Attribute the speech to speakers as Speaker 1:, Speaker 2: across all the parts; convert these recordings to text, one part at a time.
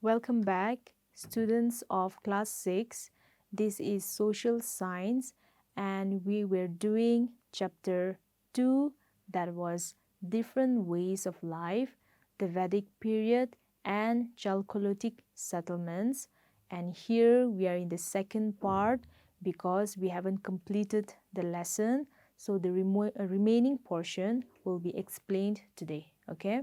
Speaker 1: Welcome back, students of class 6. This is social science, and we were doing chapter 2, that was different ways of life, the Vedic period, and Chalcolithic settlements. And here we are in the second part because we haven't completed the lesson. So the remaining portion will be explained today. Okay.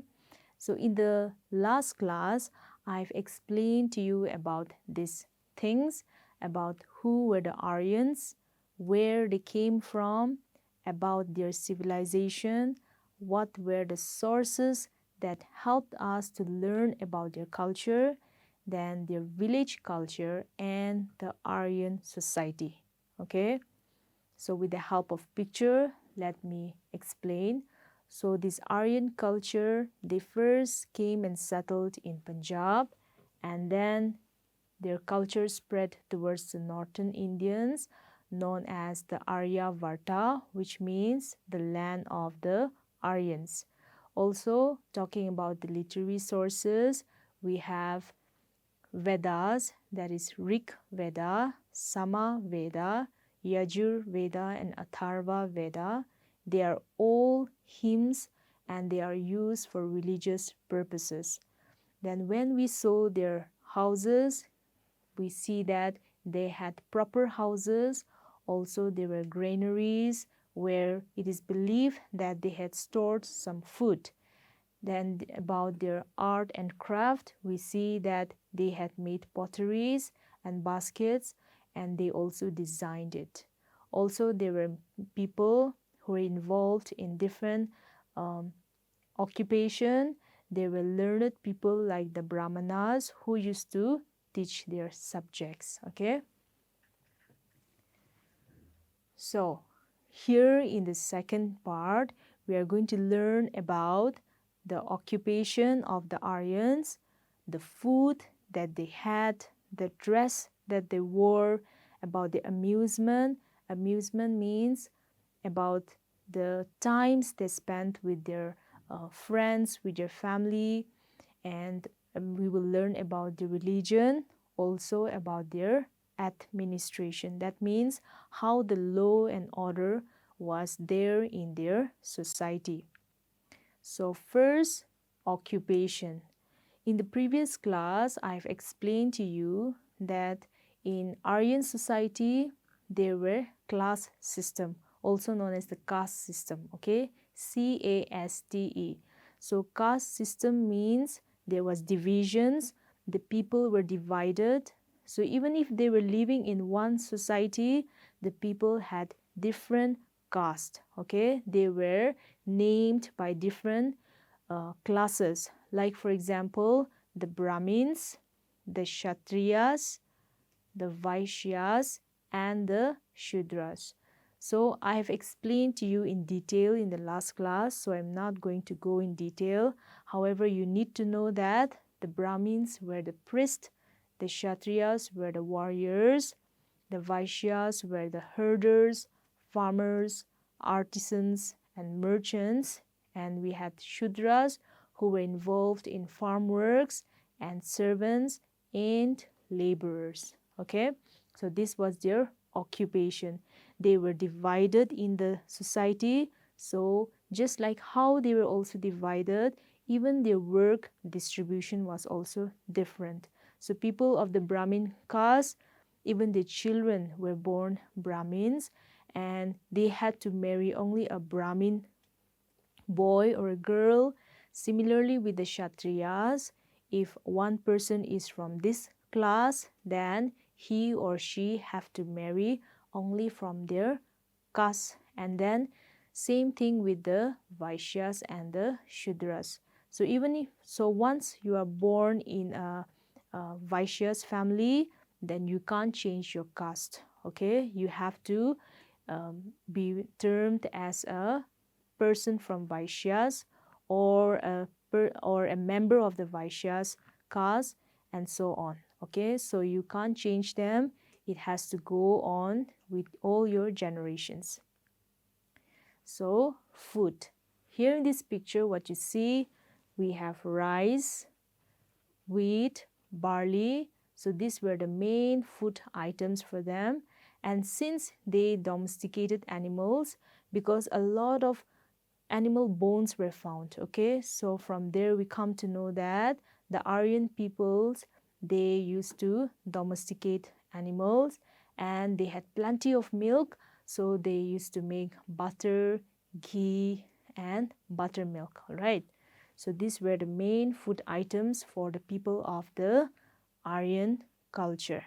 Speaker 1: So in the last class, I've explained to you about these things, about who were the Aryans, where they came from, about their civilization, what were the sources that helped us to learn about their culture, then their village culture and the Aryan society. Okay? So with the help of picture, let me explain. So this Aryan culture, they first came and settled in Punjab, and then their culture spread towards the northern Indians, known as the Aryavarta, which means the land of the Aryans. Also, talking about the literary sources, we have Vedas, that is Rig Veda, Sama Veda, Yajur Veda, and Atharva Veda. They are all hymns and they are used for religious purposes. Then, when we saw their houses, we see that they had proper houses. Also, there were granaries where it is believed that they had stored some food. Then about their art and craft, we see that they had made potteries and baskets, and they also designed it. Also, there were people who were involved in different occupation. There were learned people like the Brahmanas who used to teach their subjects. Okay. So here in the second part, we are going to learn about the occupation of the Aryans, the food that they had, the dress that they wore, about the amusement. Amusement means about the times they spent with their friends, with their family, and we will learn about the religion, also about their administration. That means how the law and order was there in their society. So first, occupation. In the previous class, I've explained to you that in Aryan society, there were class system, also known as the caste system, okay? C-A-S-T-E. So caste system means there was divisions, the people were divided. So even if they were living in one society, the people had different caste, okay? They were named by different classes, like for example, the Brahmins, the Kshatriyas, the Vaishyas, and the Shudras. So I have explained to you in detail in the last class, so I'm not going to go in detail. However, you need to know that the Brahmins were the priests, the Kshatriyas were the warriors, the Vaishyas were the herders, farmers, artisans, and merchants, and we had Shudras who were involved in farm works and servants and laborers. Okay, so this was their occupation. They were divided in the society, so just like how they were also divided, even their work distribution was also different. So people of the Brahmin caste, even the children were born Brahmins, and they had to marry only a Brahmin boy or a girl. Similarly with the Kshatriyas, if one person is from this class, then he or she have to marry only from their caste. And then same thing with the Vaishyas and the Shudras. So even if, so once you are born in a Vaishya's family, then you can't change your caste. Okay, you have to be termed as a person from Vaishyas, or a member of the Vaishyas caste, and so on. Okay, so you can't change them. It has to go on with all your generations. So food. Here in this picture, what you see, we have rice, wheat, barley. So these were the main food items for them. And since they domesticated animals, because a lot of animal bones were found, okay, so from there we come to know that the Aryan peoples, they used to domesticate animals and they had plenty of milk, so they used to make butter, ghee and buttermilk. All right, so these were the main food items for the people of the Aryan culture.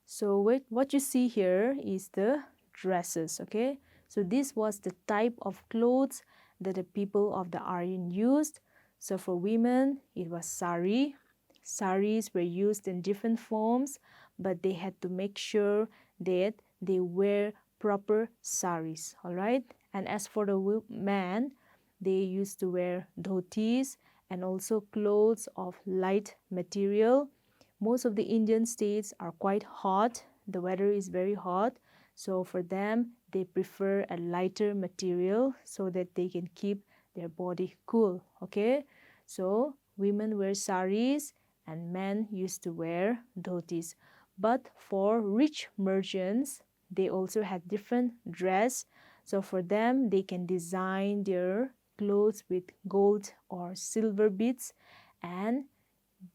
Speaker 1: So what you see here is the dresses, okay. So this was the type of clothes that the people of the Aryan used. So for women, it was sari. Saris were used in different forms, but they had to make sure that they wear proper saris, all right. And as for the men, they used to wear dhotis and also clothes of light material. Most of the Indian states are quite hot. The weather is very hot. So for them, they prefer a lighter material so that they can keep their body cool. Okay. So women wear saris and men used to wear dhotis. But for rich merchants, they also had different dress. So for them, they can design their clothes with gold or silver beads, and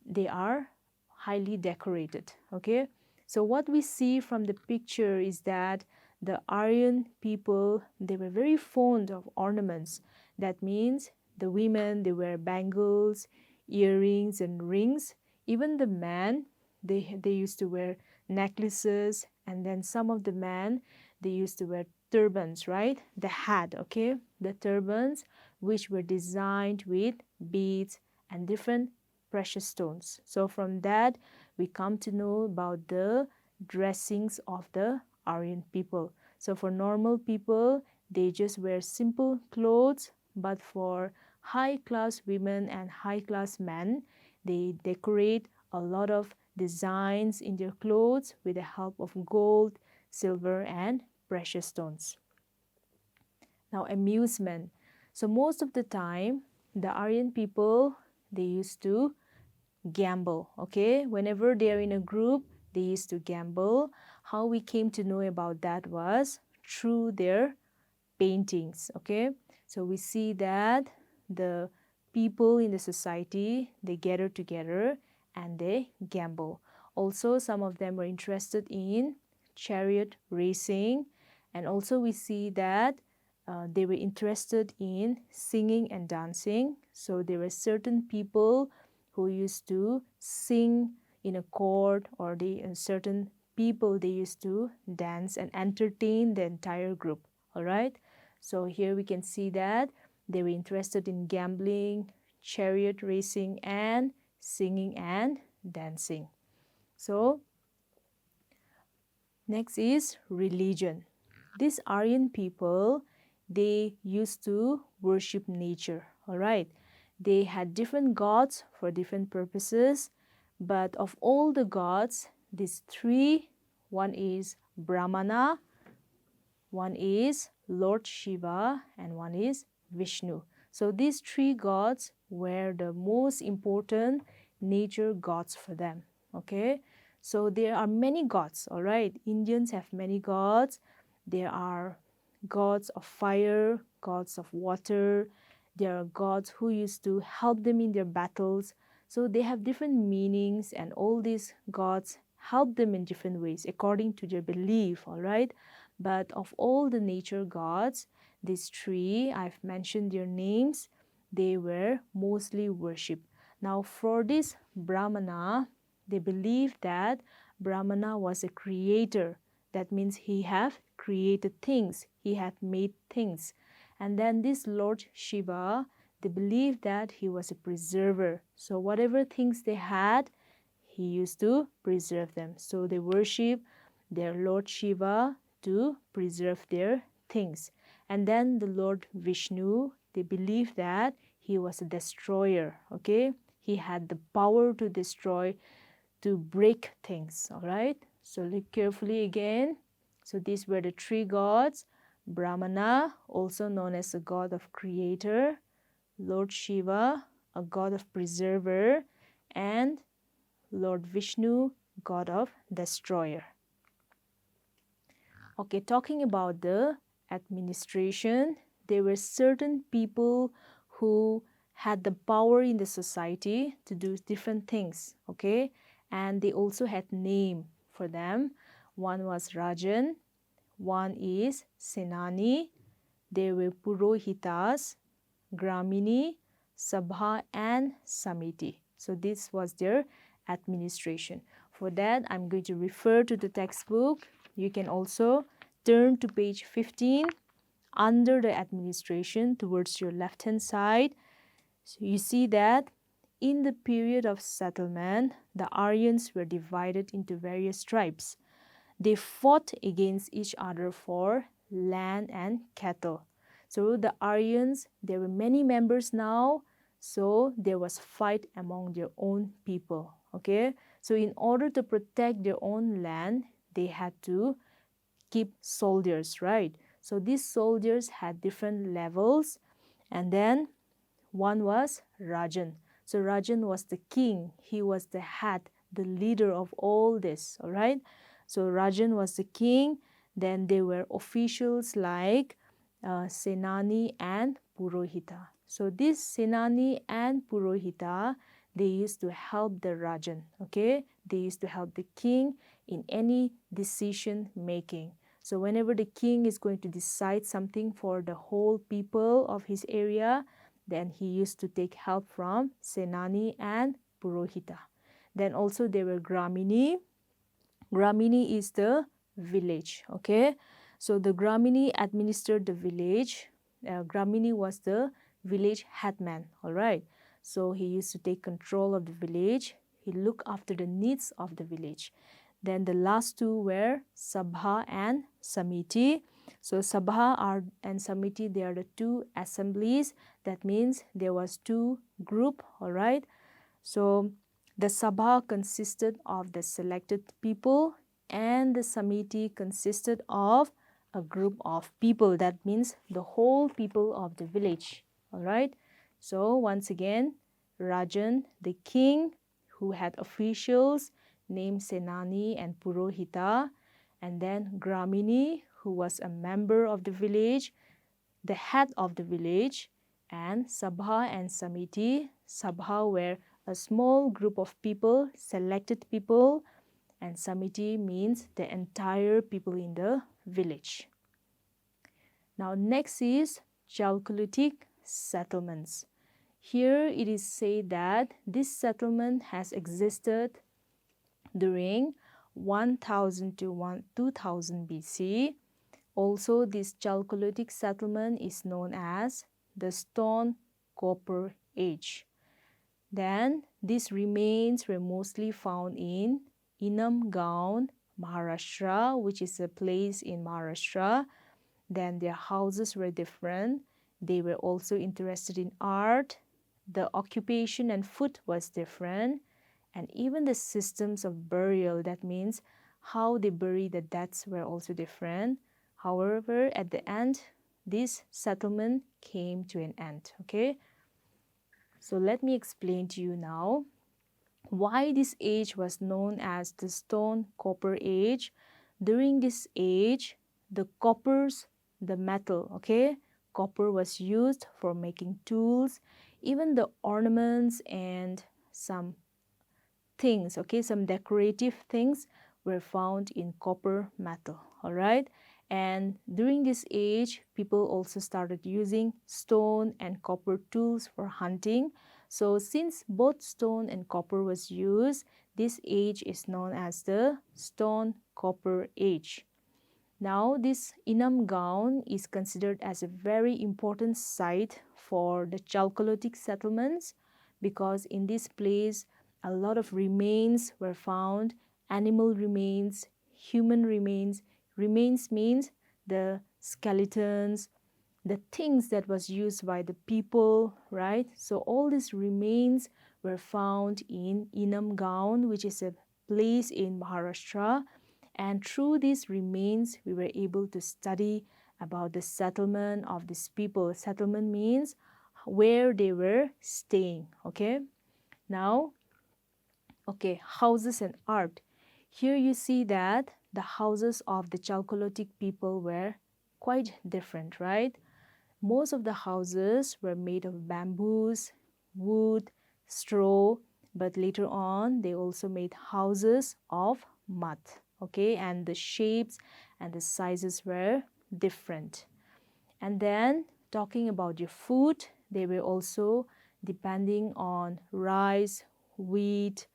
Speaker 1: they are highly decorated. Okay, so what we see from the picture is that the Aryan people, they were very fond of ornaments. That means the women, they wear bangles, earrings and rings. Even the men, they used to wear necklaces, and then some of the men, they used to wear turbans, right? The hat, okay, the turbans which were designed with beads and different precious stones. So from that, we come to know about the dressings of the Aryan people. So for normal people, they just wear simple clothes, but for high class women and high class men, they decorate a lot of designs in their clothes with the help of gold, silver and precious stones. Now, amusement. So most of the time, the Aryan people, they used to gamble. Okay, whenever they are in a group, they used to gamble. How we came to know about that was through their paintings. Okay, so we see that the people in the society, they gather together and they gamble. Also, some of them were interested in chariot racing, and also we see that they were interested in singing and dancing. So there were certain people who used to sing in a court, or certain people, they used to dance and entertain the entire group. All right, so here we can see that they were interested in gambling, chariot racing and singing and dancing. So next is religion. These Aryan people, they used to worship nature. All right, they had different gods for different purposes, but of all the gods, these three, one is Brahmana, one is Lord Shiva, and one is Vishnu. So these three gods were the most important nature gods for them. Okay, so there are many gods. All right, Indians have many gods. There are gods of fire, gods of water. There are gods who used to help them in their battles. So they have different meanings, and all these gods help them in different ways according to their belief. All right, but of all the nature gods, these three, I've mentioned their names, they were mostly worshipped. Now for this Brahmana, they believed that Brahmana was a creator. That means he have created things, he had made things. And then this Lord Shiva, they believed that he was a preserver. So whatever things they had, he used to preserve them. So they worship their Lord Shiva to preserve their things. And then the Lord Vishnu, they believe that he was a destroyer. Okay, he had the power to destroy, to break things. All right, so look carefully again. So these were the three gods: Brahmana, also known as a god of creator; Lord Shiva, a god of preserver; and Lord Vishnu, god of destroyer. Okay, talking about the administration, there were certain people who had the power in the society to do different things, okay, and they also had name for them. One was Rajan, one is Senani, there were Purohitas, Gramini, Sabha and Samiti. So this was their administration. For that, I'm going to refer to the textbook. You can also turn to page 15 under the administration towards your left hand side. So you see that in the period of settlement, the Aryans were divided into various tribes. They fought against each other for land and cattle. So the Aryans, there were many members now, so there was fight among their own people. Okay, so in order to protect their own land, they had to keep soldiers, right? So these soldiers had different levels, and then one was Rajan. So Rajan was the king. He was the head, the leader of all this, all right? So Rajan was the king. Then there were officials like Senani and Purohita. So this Senani and Purohita, they used to help the Rajan, okay? They used to help the king in any decision making. So whenever the king is going to decide something for the whole people of his area, then he used to take help from Senani and Purohita. Then also there were Gramini. Gramini is the village, okay? So the Gramini administered the village. Gramini was the village headman, all right? So he used to take control of the village. He looked after the needs of the village. Then the last two were Sabha and Samiti. So Sabha and Samiti, they are the two assemblies. That means there was two group, all right? So the Sabha consisted of the selected people and the Samiti consisted of a group of people. That means the whole people of the village, all right? So once again, Rajan, the king, who had officials named Senani and Purohita, and then Gramini, who was a member of the village, the head of the village, and Sabha and Samiti. Sabha were a small group of people, selected people, and Samiti means the entire people in the village. Now next is Chalcolithic settlements. Here it is said that this settlement has existed during 1000 to 2000 BC. Also, this Chalcolithic settlement is known as the Stone Copper Age. Then, these remains were mostly found in Inam Gaon, Maharashtra, which is a place in Maharashtra. Then their houses were different. They were also interested in art. The occupation and food was different. And even the systems of burial, that means how they bury the deads, were also different. However, at the end, this settlement came to an end, okay? So let me explain to you now why this age was known as the Stone Copper Age. During this age, the coppers, the metal, okay? Copper was used for making tools, even the ornaments and some things, okay? Some decorative things were found in copper metal, all right? And during this age, people also started using stone and copper tools for hunting. So since both stone and copper was used, this age is known as the Stone Copper Age. Now this Inam Gaon is considered as a very important site for the Chalcolithic settlements because in this place a lot of remains were found, animal remains, human remains. Remains means the skeletons, the things that was used by the people, right? So all these remains were found in Inam Gaon, which is a place in Maharashtra. And through these remains, we were able to study about the settlement of these people. Settlement means where they were staying, okay? Now, Okay, houses and art. Here you see that the houses of the Chalcolithic people were quite different, right? Most of the houses were made of bamboos, wood, straw, but later on they also made houses of mud, okay? And the shapes and the sizes were different. And then talking about your food, they were also depending on rice, wheat.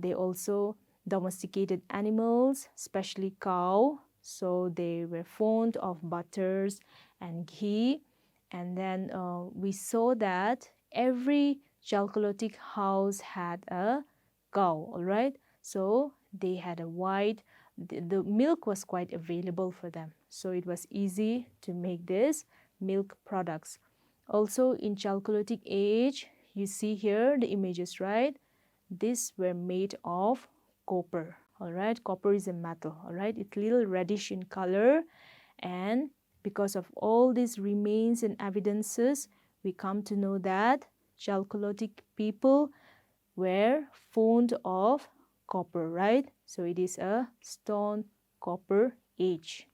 Speaker 1: They also domesticated animals, especially cow. So they were fond of butters and ghee. And then we saw that every Chalcolithic house had a cow, all right? So they had a wide, the milk was quite available for them. So it was easy to make this milk products. Also in Chalcolithic age, you see here the images, right? These were made of copper, all right? Copper is a metal, all right? It's a little reddish in color, and because of all these remains and evidences, we come to know that Chalcolithic people were fond of copper, right? So it is a stone copper age.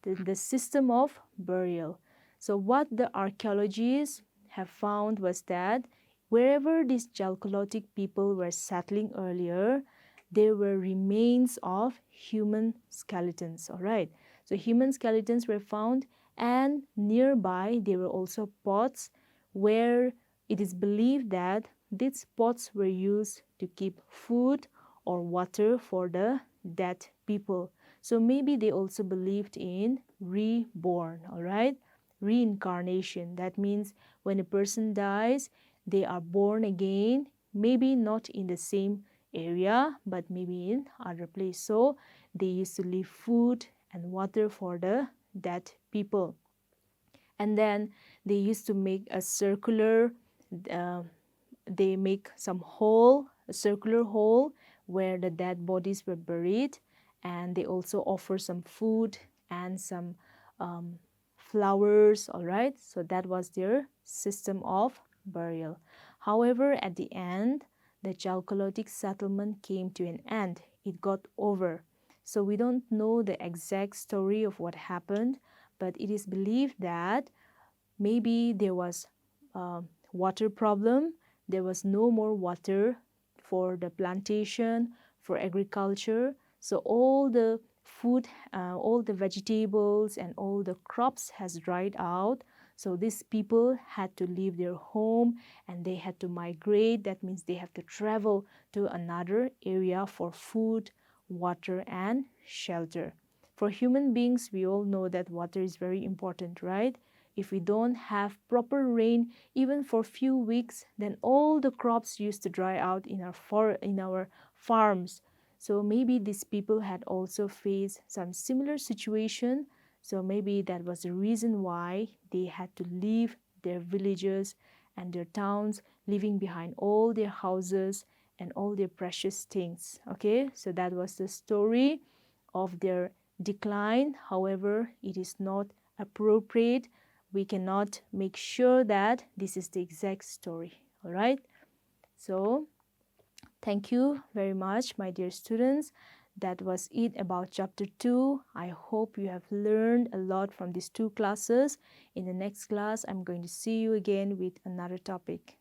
Speaker 1: The system of burial. So what the archaeologists have found was that wherever these Chalcolithic people were settling earlier, there were remains of human skeletons, all right? So human skeletons were found, and nearby there were also pots where it is believed that these pots were used to keep food or water for the dead people. So maybe they also believed in reborn, all right? Reincarnation. That means when a person dies, they are born again, maybe not in the same area, but maybe in other place. So they used to leave food and water for the dead people. And then they used to make a circular, uh, they make some hole, a circular hole where the dead bodies were buried, and they also offer some food and some flowers, all right? So that was their system of burial. However, at the end, the Chalcolithic settlement came to an end. It got over. So we don't know the exact story of what happened, but it is believed that maybe there was a water problem. There was no more water for the plantation, for agriculture. So all the food, all the vegetables and all the crops has dried out. So these people had to leave their home and they had to migrate. That means they have to travel to another area for food, water and shelter. For human beings, we all know that water is very important, right? If we don't have proper rain even for few weeks, then all the crops used to dry out in our farms. So maybe these people had also faced some similar situation. So maybe that was the reason why they had to leave their villages and their towns, leaving behind all their houses and all their precious things. Okay, so that was the story of their decline. However, it is not appropriate. We cannot make sure that this is the exact story. All right. So thank you very much, my dear students. That was it about chapter 2. I hope you have learned a lot from these two classes. In the next class, I'm going to see you again with another topic.